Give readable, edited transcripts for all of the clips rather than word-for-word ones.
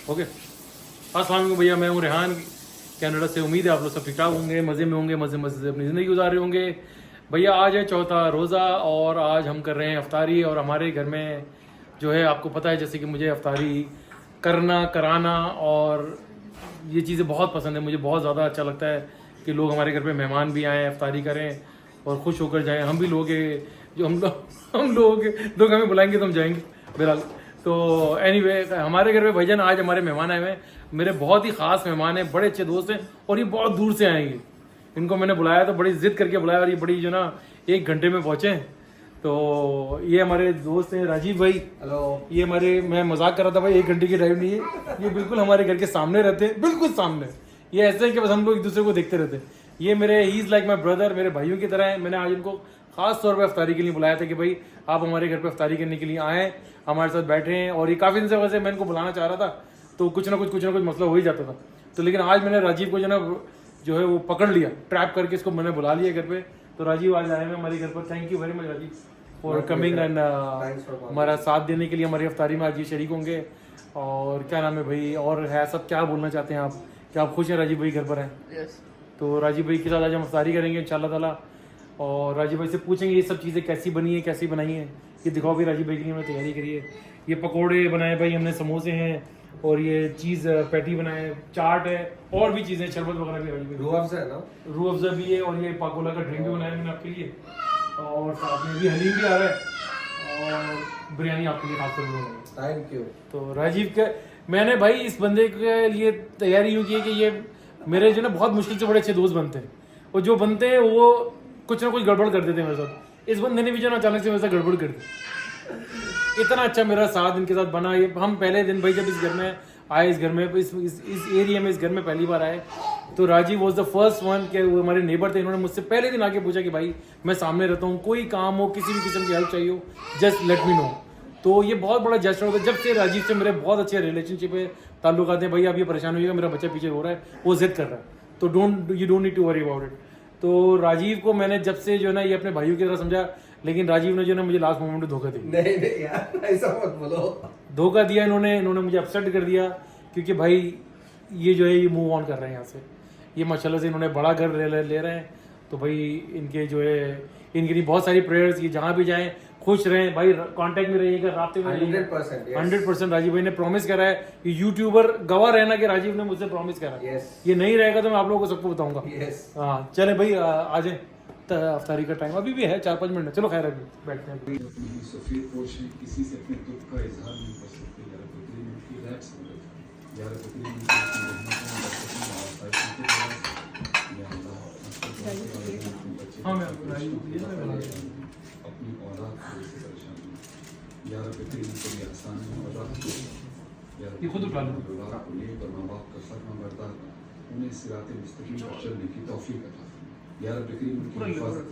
Okay, अस्सलाम वालेकुम भैया, मैं हूँ रेहान कनाडा से। उम्मीद है आप लोग सब ठीक ठाक होंगे, मज़े में होंगे, मज़े मज़े से अपनी ज़िंदगी गुजार रहे होंगे। भैया आज है चौथा रोज़ा और आज हम कर रहे हैं अफ्तारी। और हमारे घर में जो है आपको पता है जैसे कि मुझे अफ्तारी करना कराना और ये चीज़ें बहुत पसंद है। मुझे बहुत ज़्यादा अच्छा लगता है कि लोग हमारे घर पे मेहमान भी आएँ, अफ्तारी करें और खुश होकर जाएं। हम भी लोग जो हम लोग हमें बुलाएंगे तो हम जाएंगे बहरहाल। तो एनीवे हमारे घर पे भाईजान आज हमारे मेहमान आए हुए हैं। मेरे बहुत ही ख़ास मेहमान हैं, बड़े अच्छे दोस्त हैं और ये बहुत दूर से आएंगे। इनको मैंने बुलाया तो बड़ी ज़िद करके बुलाया और ये बड़ी जो ना 1 घंटे में पहुँचे हैं। तो ये हमारे दोस्त हैं राजीव भाई। हेलो। ये हमारे, मैं मजाक कर रहा था भाई, 1 घंटे की ड्राइव नहीं है, ये बिल्कुल हमारे घर के सामने रहते हैं, बिल्कुल सामने। ये ऐसे है कि बस हम लोग एक दूसरे को देखते रहते हैं। ये मेरे he is like my brother, मेरे भाइयों की तरह है। मैंने आज इनको खास तौर पे अफ्तारी के लिए बुलाया था कि भाई आप हमारे घर पे अफ्तारी करने के लिए आएँ, हमारे साथ बैठे हैं। और ये काफ़ी दिन से वैसे मैं इनको बुलाना चाह रहा था तो कुछ ना कुछ मसला हो ही जाता था। तो लेकिन आज मैंने राजीव को जो है वो पकड़ लिया, ट्रैप करके इसको मैंने बुला लिया घर पे। तो राजीव आज आए हैं हमारे घर पर। Thank you very much Rajiv for coming and हमारा साथ देने के लिए हमारी अफ्तारी में आज ये शरीक होंगे। और क्या नाम है भाई, और है सब, क्या बोलना चाहते हैं आप? क्या आप खुश हैं राजीव भाई घर पर हैं? यस। तो राजीव भाई के साथ आज हम अफ्तारी करेंगे इंशाल्लाह ताला। और राजीव भाई से पूछेंगे ये सब चीज़ें कैसी बनी है, कैसी बनाई हैं। ये दिखाओ भी राजीव भाई के लिए हमने तैयारी करी है। ये पकोड़े बनाए भाई हमने, समोसे हैं और ये चीज़ पैटी बनाए, चाट है और भी चीज़ें, शरबत वगैरह भी राजीव भाई। रूह अफ़ज़ा है ना? रूह अफ़ज़ा भी है और ये पाकोला का ड्रिंक भी बनाया मैंने आपके लिए। और साथ में भी हलीम भी आ रहा है और बिरयानी आपके लिए खास कर। Thank you. तो राजीव के मैंने भाई इस बंदे के लिए तैयारी यूँ की है कि ये मेरे जो ना बहुत मुश्किल से बड़े अच्छे दोस्त बनते हैं और जो बनते हैं वो कुछ ना कुछ गड़बड़ कर देते हैं मेरे साथ। इस बंदे ने भी जो ना अचानक से मेरे साथ गड़बड़ कर दी। इतना अच्छा मेरा साथ इनके साथ बना। ये हम पहले दिन भाई जब इस घर में आए, इस घर में इस एरिया में, इस घर में पहली बार आए तो Rajiv was the first one के वो हमारे नेबर थे। इन्होंने मुझसे पहले दिन आके पूछा कि भाई मैं सामने रहता हूँ, कोई काम हो, किसी भी किस्म की हेल्प चाहिए हो, जस्ट लेट मी नो। तो ये बहुत बड़ा जेस्चर होता है। जब से राजीव से मेरे बहुत अच्छे रिलेशनशिप है, ताल्लुकात हैं। भाई आप ये परेशान होइएगा, मेरा बच्चा पीछे हो रहा है, वो जिद कर रहा है, तो you don't need to worry about it. तो राजीव को मैंने जब से जो है ना ये अपने भाइयों की तरह समझा, लेकिन राजीव ने जो है मुझे लास्ट मोमेंट में धोखा दिया। नहीं यार, ऐसा मत बोलो। धोखा दिया इन्होंने मुझे अपसेट कर दिया क्योंकि भाई ये जो है ये मूव ऑन कर रहे हैं यहाँ से। ये माशाल्लाह से इन्होंने बड़ा घर ले रहे हैं। तो भाई इनके जो है इनके लिए बहुत सारी प्रेयर्स, ये जहाँ भी जाएं खुश रहें भाई, कांटेक्ट में रहिएगा, रास्ते में 100%। राजीव भाई ने प्रॉमिस करा है कि यूट्यूबर गवाह रहना कि राजीव ने मुझसे प्रॉमिस करा है। ये नहीं रहेगा तो मैं आप लोगों को सबको बताऊंगा। हाँ चले भाई आ जाए, अफ्तारी का टाइम अभी भी है, 4-5 मिनट। चलो खैर अभी बैठते हैं। सफेद पोश है, किसी से अपने दुख का इजहार नहीं कर सकते। यार बकरी उनकी रैप्स यार बकरी हाँ मैं अपनी औलाद को इससे परेशान हूँ। यार बकरी कोई आसान है औलाद को। यार ये खुद उठा लो। औलाद को नेक और माँ बाप का फर्मा बरदार उन्हें सिराते मुस्तकीम पर चलने की तौफीक अता फरमा। यार बकरी उनकी हिफाजत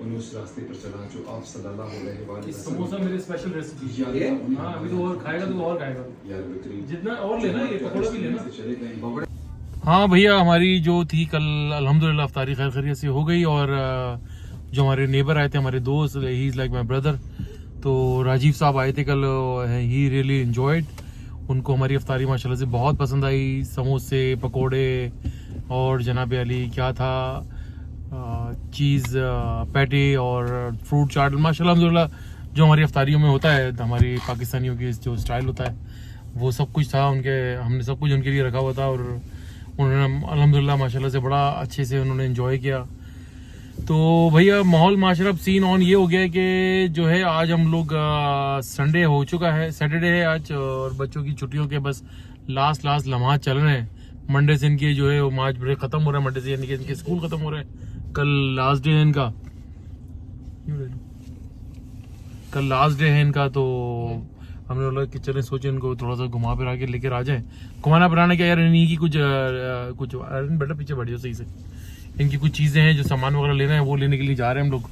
उन्हें उस रास्ते पर चला जो आप सल्लल्लाहु अलैहि वसल्लम। समोसा मेरी स्पेशल रेसिपी है। हाँ अभी तो और खाएगा तो और खाएगा यार बकरी जितना और लेना, ये पकौड़ा भी लेना। चले गए। हाँ भैया हमारी जो थी कल अल्हम्दुलिल्लाह अफ्तारी खैर खैरियत से हो गई। और जो हमारे नेबर आए थे, हमारे दोस्त, he is like my brother, तो राजीव साहब आए थे कल। He really enjoyed. उनको हमारी अफ्तारी माशाल्लाह से बहुत पसंद आई। समोसे, पकोड़े और जनाब अली क्या था, चीज़ पैटी और फ्रूट चाट, माशाल्लाह अल्हम्दुलिल्लाह जो हमारी अफ्तारियों में होता है, हमारी पाकिस्तानियों की जो स्टाइल होता है वो सब कुछ था उनके। हमने सब कुछ उनके लिए रखा हुआ था और उन्होंने अल्हम्दुलिल्लाह माशाल्लाह से बड़ा अच्छे से उन्होंने एंजॉय किया। तो भैया माहौल माशरफ सीन ऑन ये हो गया है कि जो है आज हम लोग संडे हो चुका है, सैटरडे है आज, और बच्चों की छुट्टियों के बस लास्ट लम्हा चल रहे हैं। मंडे से इनके जो है वो मार्च ब्रेक खत्म हो रहा है, मंडे से यानी कि इनके स्कूल खत्म हो रहे हैं। कल लास्ट डे है इनका, कल लास्ट डे है इनका। तो हमने बोला कि चले, सोचे इनको थोड़ा सा घुमा फिरा के लेकर आ जाए। घुमाना फिराना क्या यार, इन्हीं की कुछ बेटा पीछे बढ़ियो सही से, इनकी कुछ चीज़ें हैं जो सामान वगैरह लेना है वो लेने के लिए जा रहे हैं हम लोग।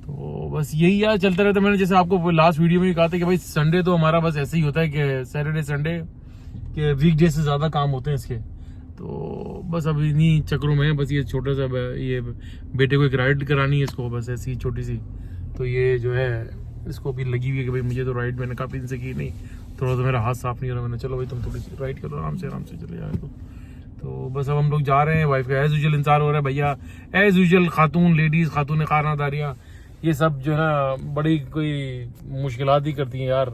तो बस यही यार चलता रहता है। मैंने जैसे आपको लास्ट वीडियो में भी कहा था कि भाई संडे तो हमारा बस ऐसे ही होता है कि सैटरडे संडे के वीकडे से ज़्यादा काम होते हैं इसके। तो बस अब इन्हीं चक्रों में बस ये छोटा सा, ये बेटे को एक राइड करानी है इसको, बस ऐसी छोटी सी। तो ये जो है इसको भी लगी हुई है कि भाई मुझे तो राइड मैंने काफ़ी दिन से की नहीं, थोड़ा सा मेरा हाथ साफ नहीं हो रहा, मैंने चलो भाई तुम थोड़ी सी राइट करो, आराम से चले जाए तो बस अब हम लोग जा रहे हैं। वाइफ का एज यूजुअल इंतजार हो रहा है भैया, एज यूजुअल खातून लेडीज़ खातून खानादारियाँ ये सब जो है ना बड़ी कोई मुश्किलात ही करती हैं यार,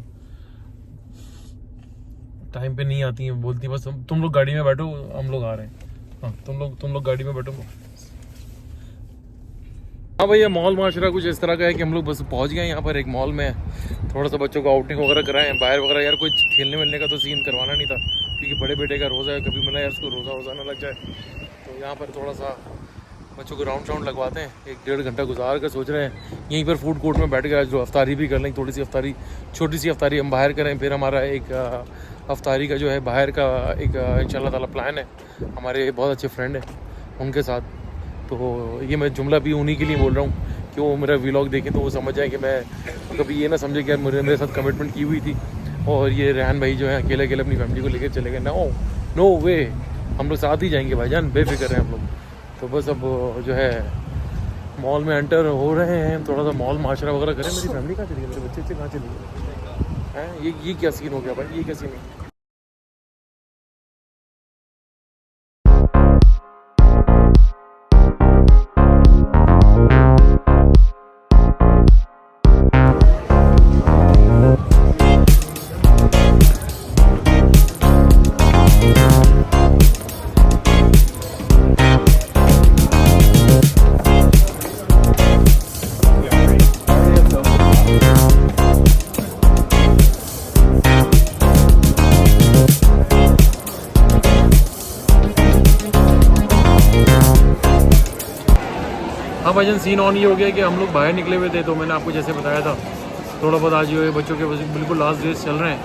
टाइम पे नहीं आती हैं, बोलती बस तुम लोग गाड़ी में बैठो हम लोग आ रहे हैं। हाँ तुम लोग गाड़ी में बैठो। हाँ भैया मॉल माशरा कुछ इस तरह का है कि हम लोग बस पहुंच गए यहाँ पर एक मॉल में, थोड़ा सा बच्चों को आउटिंग वगैरह कराएं बाहर वगैरह। यार कोई खेलने मिलने का तो सीन करवाना नहीं था क्योंकि बड़े बेटे का रोज़ा है, कभी मिला यार उसको रोज़ा ना लग जाए। तो यहाँ पर थोड़ा सा बच्चों को राउंड लगवाते हैं, 1-1.5 घंटा गुजार कर सोच रहे हैं यहीं पर फूड कोर्ट में बैठ के आज जो अफ्तारी भी कर लें, थोड़ी सी अफ्तारी, छोटी सी अफ्तारी हम बाहर करें। फिर हमारा एक अफ्तारी का जो है बाहर का एक इंशाल्लाह ताला प्लान है, हमारे बहुत अच्छे फ्रेंड हैं उनके साथ। तो ये मैं जुमला भी उन्हीं के लिए बोल रहा हूँ कि वो मेरा व्लॉग देखें तो वो समझ जाए कि मैं कभी ये ना समझे कि मेरे साथ कमिटमेंट की हुई थी और ये रेहान भाई जो है अकेले अपनी फैमिली को लेकर चले गए। नो वे, हम लोग साथ ही जाएंगे भाईजान, बेफिक्र हैं हम लोग। तो बस अब जो है मॉल में एंटर हो रहे हैं, थोड़ा सा मॉल माशरा वगैरह करें। मेरी फैमिली कहाँ चली गई, मेरे बच्चे कहाँ चले गए हैं, ये क्या सीन हो गया भाई, ये क्या सीन है। हाँ भाईजान सीन ऑन ये हो गया कि हम लोग बाहर निकले हुए थे, तो मैंने आपको जैसे बताया था थोड़ा बहुत आज जो है बच्चों के बिल्कुल लास्ट डेज चल रहे हैं।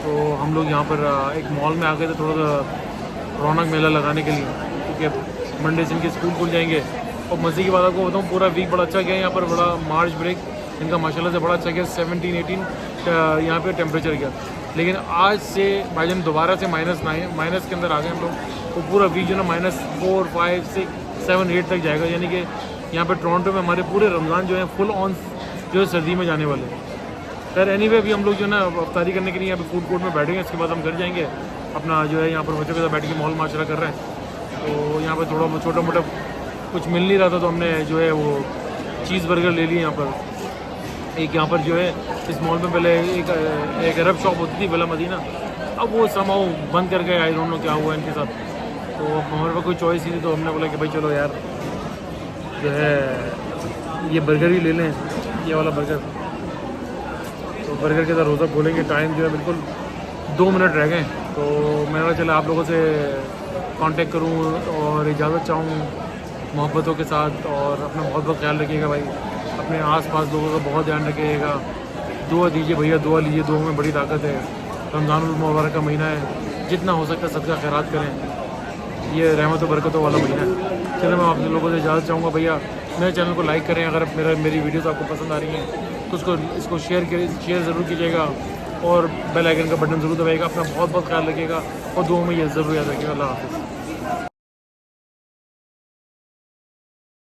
तो हम लोग यहाँ पर एक मॉल में आ गए थे थोड़ा सा रौनक मेला लगाने के लिए, क्योंकि मंडे से इनके स्कूल खुल जाएंगे। और मज़े की बात आपको बताऊँ, पूरा वीक बड़ा अच्छा गया यहाँ पर, बड़ा मार्च ब्रेक इनका माशाल्लाह से बड़ा अच्छा गया, 17-18 यहाँ पर टेम्परेचर गया। लेकिन आज से भाईजान दोबारा से माइनस के अंदर आ गए हम लोग। तो पूरा वीक जो ना -4, 5, 6, 7, 8 तक जाएगा, यानी कि यहाँ पे टोरंटो में हमारे पूरे रमज़ान जो है फुल ऑन जो है सर्दी में जाने वाले हैं। खैर एनीवे अभी हम लोग जो है ना अफ्तारी करने के लिए यहाँ पे फूड कोर्ट में बैठेंगे, इसके बाद हम घर जाएंगे अपना जो है यहाँ पर बच्चों के साथ बैठ के मॉल माशरा कर रहे हैं। तो यहाँ पर थोड़ा छोटा मोटा कुछ मिल नहीं रहा था, तो हमने जो है वो चीज़ बर्गर ले लिए यहाँ पर। एक यहाँ पर जो है इस मॉल में पहले एक अरब शॉप होती थी बिला मदीना, अब वो समाओ बंद कर गए, आई डोंट नो क्या हुआ इनके साथ। तो हमारे पास कोई चॉइस ही थी, तो हमने बोला कि भाई चलो यार जो है ये बर्गर ही ले लें, ये वाला बर्गर। तो बर्गर के साथ रोज़ा खोलेंगे, टाइम जो है बिल्कुल 2 मिनट रह गए। तो मैंने चला आप लोगों से कांटेक्ट करूं और इजाज़त चाहूँ मोहब्बतों के साथ, और अपना बहुत बहुत ख्याल रखिएगा भाई, अपने आसपास लोगों का बहुत ध्यान रखिएगा। दुआ दीजिए भैया, दुआ लीजिए, दुआ में बड़ी ताकत है। रमज़ानुल मुबारक का महीना है, जितना हो सकता है सदका खैरात करें, ये रहमत और बरकतों वाला महीना है। चलो मैं आप लोगों से इजाज़त चाहूँगा भैया, मेरे चैनल को लाइक करें, अगर मेरी वीडियोस आपको पसंद आ रही हैं तो इसको शेयर ज़रूर कीजिएगा और बेल आइकन का बटन ज़रूर दबाइएगा। अपना बहुत बहुत ख्याल रखिएगा और दुआ में ये ज़रूर याद रखिएगा। अल्लाह हाफ़िज़।